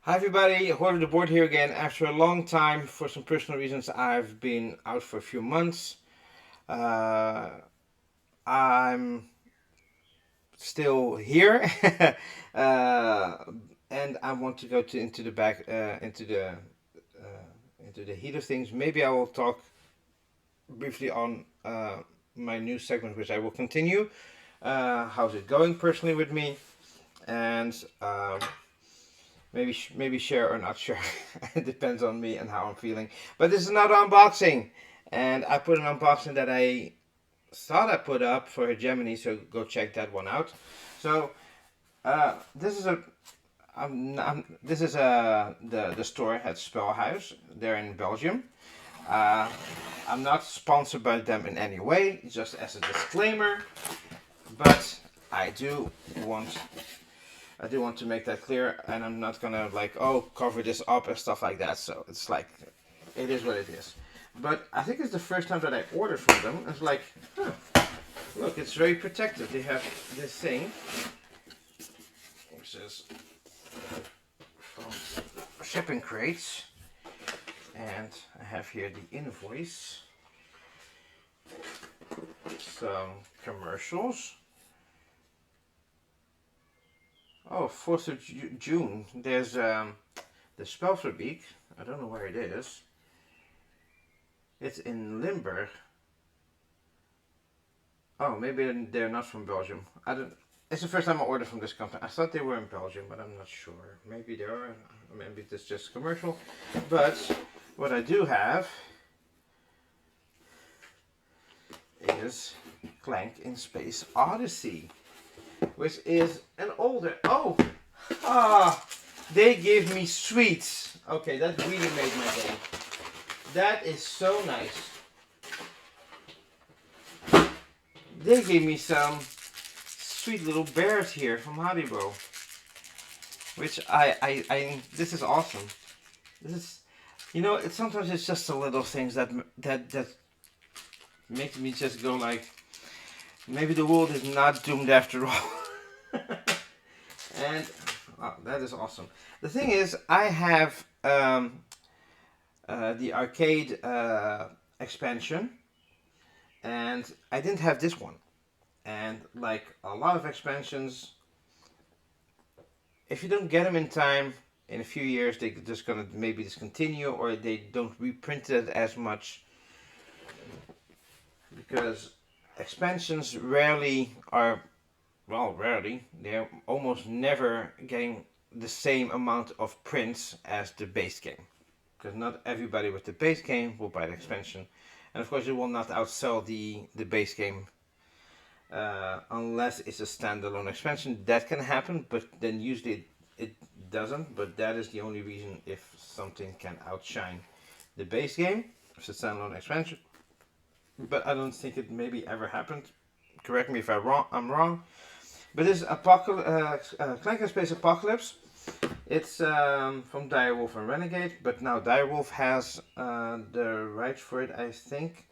Hi everybody, Hoarder the Board here again. After a long time, for some personal reasons, I've been out for a few months. Uh, I'm still here, uh, and I want to go into the back into the heat of things. Maybe I will talk briefly on my new segment, which I will continue. How's it going personally with me, and maybe share or not share. It depends on me and how I'm feeling. But this is another unboxing, and I put an unboxing that I thought I put up for Hegemony, so go check that one out. So this is the store at Spelhuis. They're in Belgium. Uh, I'm not sponsored by them in any way, just as a disclaimer. But I do want I do want to make that clear, and I'm not gonna like, oh, cover this up and stuff like that. So it's like, it is what it is. But I think it's the first time that I ordered from them. It's like, huh, look, it's very protective. They have this thing, which is from shipping crates, and I have here the invoice, some commercials. Oh, 4th of June. There's the Spelverbeek. I don't know where it is. It's in Limburg. Oh, maybe they're not from Belgium. I don't. It's the first time I ordered from this company. I thought they were in Belgium, but I'm not sure. Maybe they are. Maybe it's just commercial. But what I do have is Clank in Space Odyssey, which is an older. Oh, they gave me sweets. Okay, that really made my day. That is so nice. They gave me some sweet little bears here from Haribo, which this is awesome. This is, sometimes it's just the little things that make me just go like, maybe the world is not doomed after all. And that is awesome. The thing is, I have the arcade expansion, and I didn't have this one. And like a lot of expansions, if you don't get them in time, in a few years they're just gonna maybe discontinue, or they don't reprint it as much, because expansions rarely are, well, rarely, they're almost never getting the same amount of prints as the base game, because not everybody with the base game will buy the expansion, and of course it will not outsell the base game unless it's a standalone expansion. That can happen, but then usually it doesn't. But that is the only reason if something can outshine the base game, if it's a standalone expansion. But I don't think it maybe ever happened. Correct me if I'm wrong. But this Clank Space Apocalypse. It's from Direwolf and Renegade, but now Direwolf has the rights for it, I think.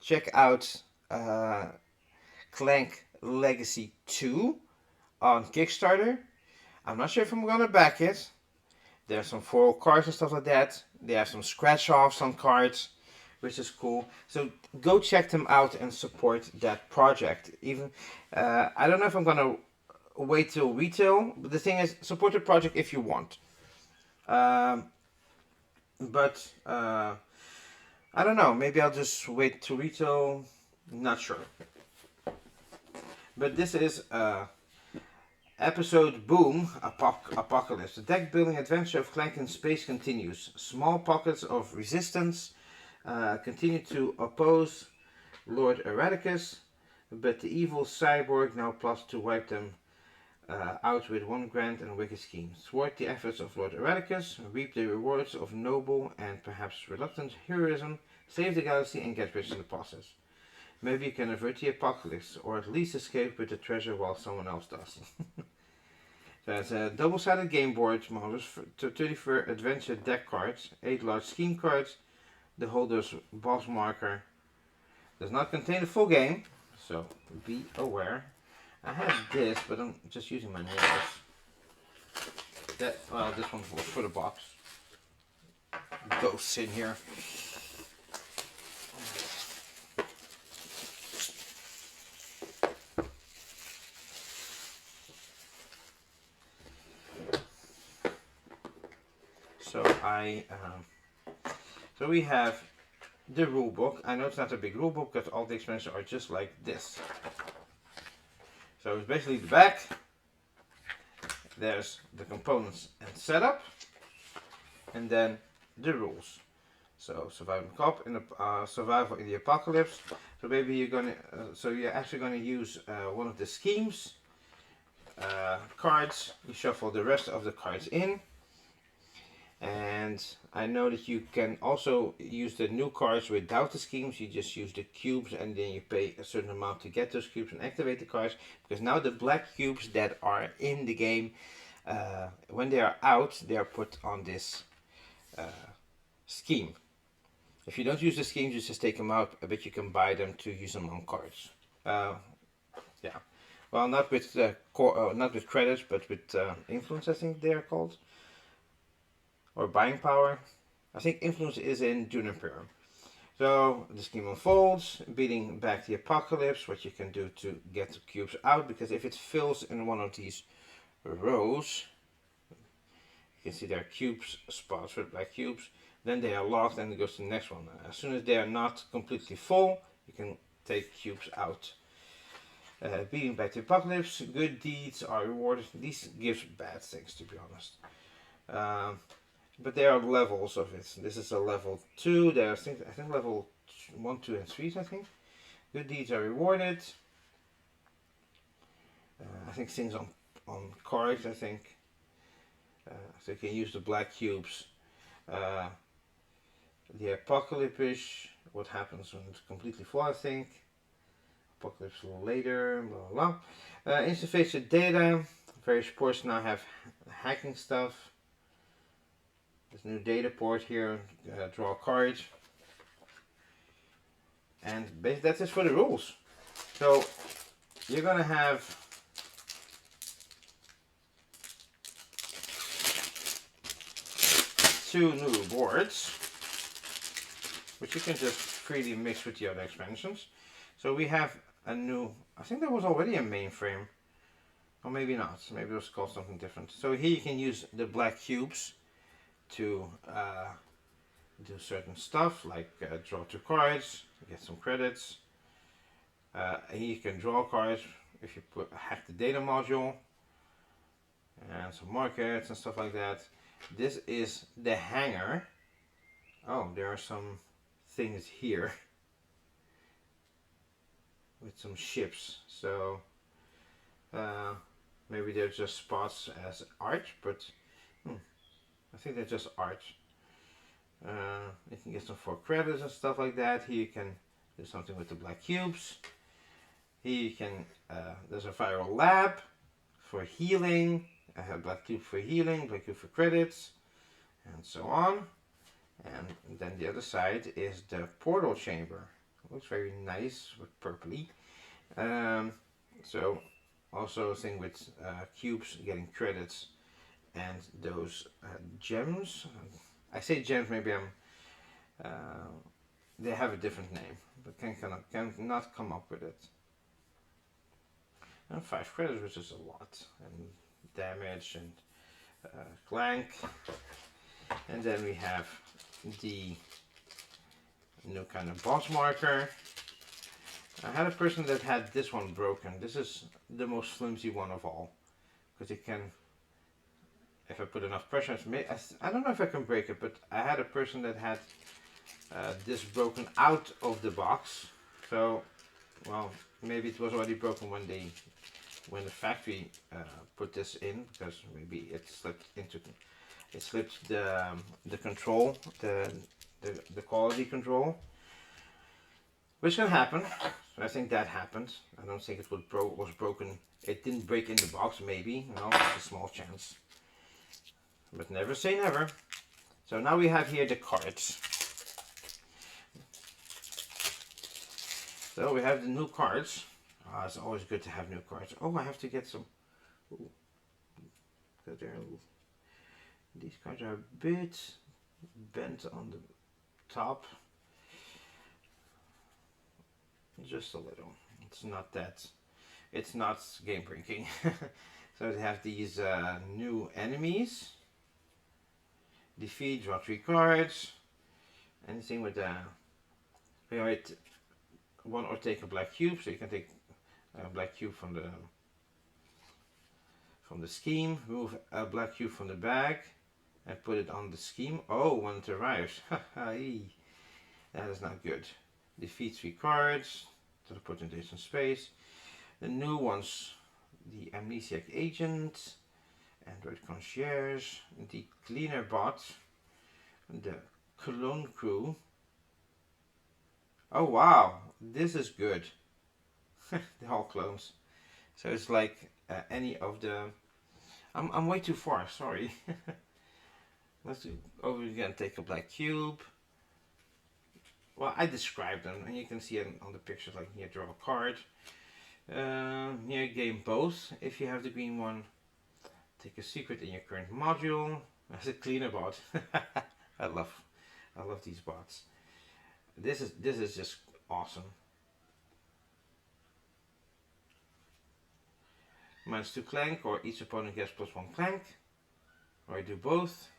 Check out Clank Legacy 2 on Kickstarter. I'm not sure if I'm gonna back it. There's some foil cards and stuff like that. They have some scratch offs on cards, which is cool. So go check them out and support that project. Even I don't know if I'm gonna wait till retail, but the thing is, support the project if you want. But I don't know. Maybe I'll just wait to retail. Not sure. But this is episode Boom Apocalypse. The deck building adventure of Clank in Space continues. Small pockets of resistance continue to oppose Lord Eradikus, but the evil cyborg now plots to wipe them out with one grand and wicked scheme. Thwart the efforts of Lord Eradikus, reap the rewards of noble and perhaps reluctant heroism, save the galaxy and get rich in the process. Maybe you can avert the apocalypse, or at least escape with the treasure while someone else does. There's a double-sided game board, models for 34 adventure deck cards, 8 large scheme cards, the holder's boss marker. Does not contain the full game, so be aware. I have this, but I'm just using my nails. That well, this one was for the box. Ghosts in here. So so we have the rule book. I know it's not a big rule book because all the expansions are just like this. So it's basically the back. There's the components and setup, and then the rules. So survival co-op in the survival in the apocalypse. So maybe you're gonna, so you're actually gonna use one of the schemes cards. You shuffle the rest of the cards in, and I know that you can also use the new cards without the schemes. You just use the cubes, and then you pay a certain amount to get those cubes and activate the cards. Because now the black cubes that are in the game, when they are out, they are put on this scheme. If you don't use the schemes, you just take them out, but you can buy them to use them on cards. Yeah, well, not with not with credits, but with influence. I think they are called, or buying power. I think influence is in Juniper. So the scheme unfolds, beating back the apocalypse. What you can do to get the cubes out, because if it fills in one of these rows, you can see there are cubes spots with black cubes. Then they are locked and it goes to the next one. As soon as they are not completely full, you can take cubes out. Beating back the apocalypse, good deeds are rewarded. This gives bad things, to be honest. But there are levels of it. This is a level 2. There are, I think level 1, 2, and 3. I think good deeds are rewarded. I think things on cards. I think so. You can use the black cubes. The apocalypse, what happens when it's completely full, I think. Apocalypse a little later, blah blah. Interface with data. Various ports now have hacking stuff. There's a new data port here. Draw a card. And basically that's it for the rules. So you're gonna have two new boards, which you can just freely mix with the other expansions. So we have a new, I think there was already a mainframe, or maybe not, maybe it was called something different. So here you can use the black cubes to do certain stuff, like draw 2 cards, get some credits. Here you can draw cards if you hack the data module, and some markets and stuff like that. This is the hangar. Oh, there are some things here with some ships. So maybe they're just spots as art, but I think they're just art. You can get some 4 credits and stuff like that. Here you can do something with the black cubes. Here you can, there's a viral lab for healing. I have black cube for healing, black cube for credits, and so on. And then the other side is the portal chamber. It looks very nice with purpley. So also a thing with cubes getting credits and those gems. I say gems, maybe I'm. They have a different name, but cannot come up with it. And 5 credits, which is a lot, and damage and Clank. And then we have the new kind of boss marker. I had a person that had this one broken. This is the most flimsy one of all, because it can, if I put enough pressure, I don't know if I can break it, but I had a person that had this broken out of the box. So, well, maybe it was already broken when the factory put this in, because maybe it slipped the control, the quality control, which can happen. So I think that happened. I don't think it was broken. It didn't break in the box. Maybe, it's a small chance, but never say never. So now we have here the cards. So we have the new cards. It's always good to have new cards. Oh, I have to get some. Ooh. Go there. These cards are a bit bent on the top. Just a little. It's not that. It's not game breaking. So they have these new enemies. Defeat, draw 3 cards. Anything with one or take a black cube, so you can take a black cube from the scheme. Move a black cube from the bag and put it on the scheme. Oh, when it arrives. That is not good. Defeat 3 cards. Teleport into some space. The new ones: the Amnesiac Agent, Android Concierge, the Cleaner Bot, the Clone Crew. Oh wow, this is good. They're all clones. So it's like any of the... I'm way too far, sorry. Let's do over again, take a black cube. Well, I described them, and you can see it on the pictures, like here, draw a card. Here, game both. If you have the green one, take a secret in your current module. That's a cleaner bot. I love these bots. This is just awesome. -2 Clank, or each opponent gets +1 Clank. Or I do both.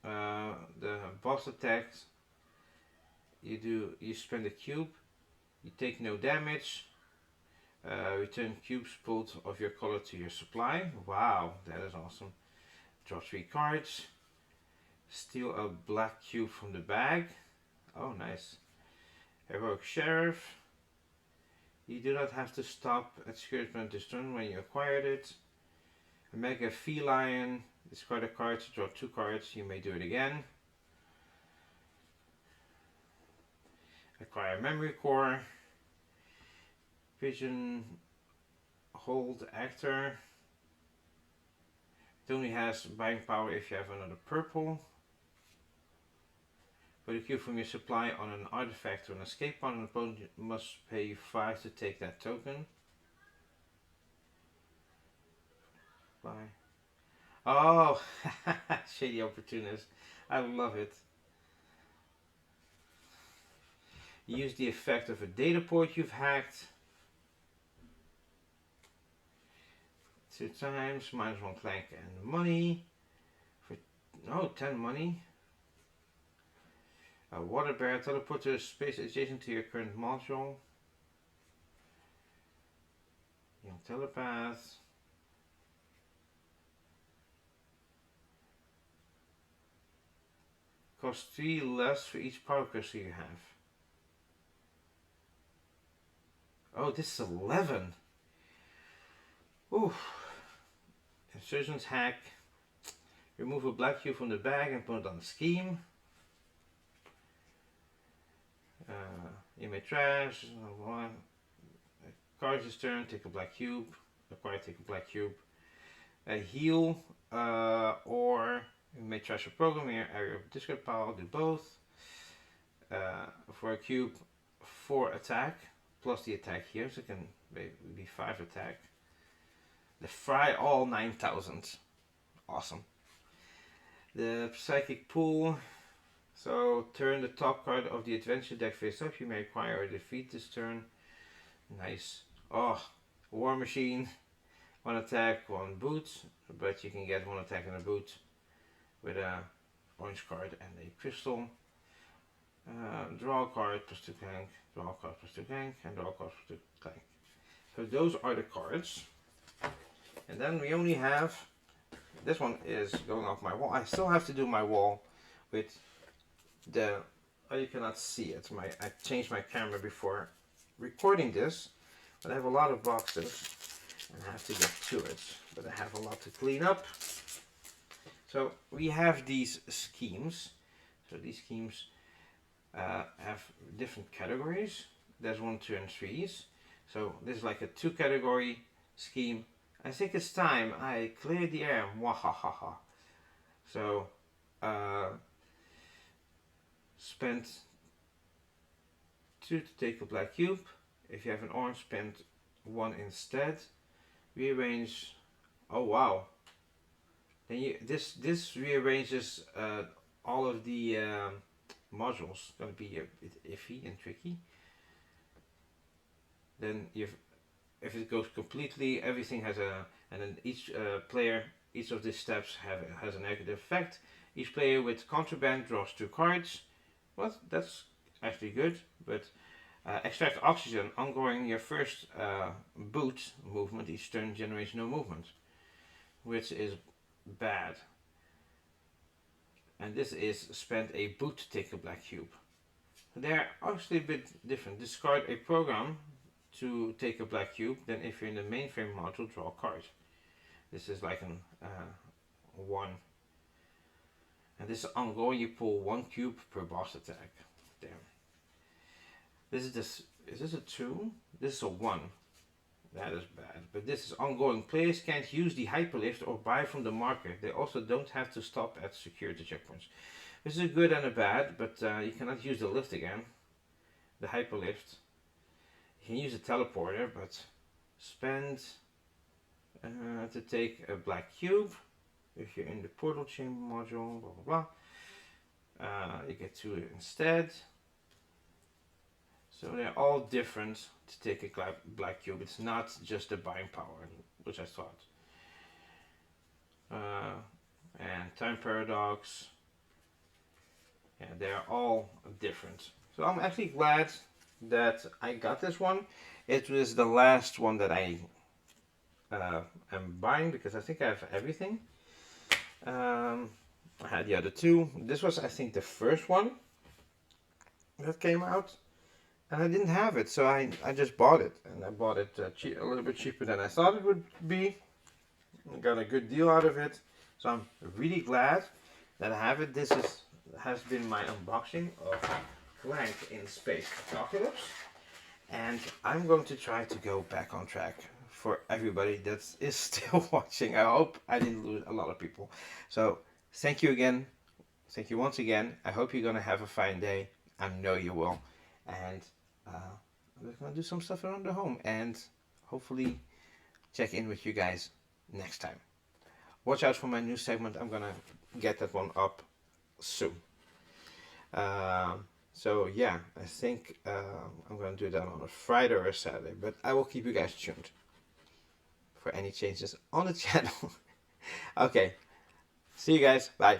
The boss attacks. You spend a cube. You take no damage. Return cubes pulled of your color to your supply. Wow, that is awesome. Draw 3 cards. Steal a black cube from the bag. Oh, nice. Heroic Sheriff. You do not have to stop at Skirtman this turn when you acquired it. A Mega Feline. Discard a card to draw 2 cards. You may do it again. Acquire Memory Core. Pigeon Hold Actor. It only has buying power if you have another purple. Put a cube from your supply on an artifact or an escape pod. An opponent must pay you 5 to take that token. Bye. Oh, Shady Opportunist. I love it. Use the effect of a data port you've hacked. 2 times, -1 Clank and money. For 10 money. A water bear, teleport to a space adjacent to your current module. Young telepath. Costs 3 less for each power crystal you have. Oh, this is 11. Oof. Insurgent's hack. Remove a black cube from the bag and put it on the scheme. You may trash. Card is turn. Take a black cube. Acquire. Take a black cube. Heal. Or you may trash a program in your area of discard pile. Do both. For a cube, 4 attack plus the attack here, so it can be 5 attack. The Fry all 9,000. Awesome. The Psychic Pool. So turn the top card of the adventure deck face up. You may acquire or defeat this turn. Nice. Oh, War Machine. 1 attack, 1 boot. But you can get 1 attack and a boot with a orange card and a crystal. Draw a card +2 Clank. Draw a card +2 Clank. And draw a card +2 Clank. So those are the cards. And then we only have, this one is going off my wall. I still have to do my wall with the, oh, you cannot see it. I changed my camera before recording this, but I have a lot of boxes and I have to get to it. But I have a lot to clean up. So we have these schemes. So these schemes have different categories. There's 1, 2, and 3s. So this is like a 2 category scheme. I think it's time I clear the air. Mwahahaha. So, spend 2 to take a black cube. If you have an orange, spend 1 instead. Rearrange. Oh wow. And this rearranges all of the modules. Going to be a bit iffy and tricky. Then if it goes completely, everything has and then each player, each of these steps has a negative effect. Each player with contraband draws 2 cards. Well, that's actually good, but extract oxygen. Ongoing your first boot movement each turn generates no movement, which is bad. And this is spend a boot to take a black cube. They're actually a bit different. Discard a program to take a black cube, then if you're in the mainframe module, draw a card. This is like an 1. And this is ongoing, you pull 1 cube per boss attack. Damn. Is this a 2? This is a 1. That is bad. But this is ongoing. Players can't use the hyperlift or buy from the marker. They also don't have to stop at security checkpoints. This is a good and a bad, but you cannot use the lift again. The hyperlift. You can use a teleporter, but spend to take a black cube. If you're in the portal chamber module, blah blah blah. You get 2 instead. So they're all different to take a black cube. It's not just the buying power, which I thought. And time paradox. Yeah, they're all different. So I'm actually glad that I got this one. It was the last one that I am buying because I think I have everything. I had the other 2. This was, I think, the first one that came out. And I didn't have it, so I just bought it. And I bought it a little bit cheaper than I thought it would be. I got a good deal out of it. So I'm really glad that I have it. This has been my unboxing of Clank in Space Apocalypse. And I'm going to try to go back on track for everybody that is still watching. I hope I didn't lose a lot of people. So thank you again. Thank you once again. I hope you're going to have a fine day. I know you will. And I'm just going to do some stuff around the home and hopefully check in with you guys next time. Watch out for my new segment. I'm going to get that one up soon. So yeah, I think I'm going to do that on a Friday or a Saturday. But I will keep you guys tuned for any changes on the channel. Okay. See you guys. Bye.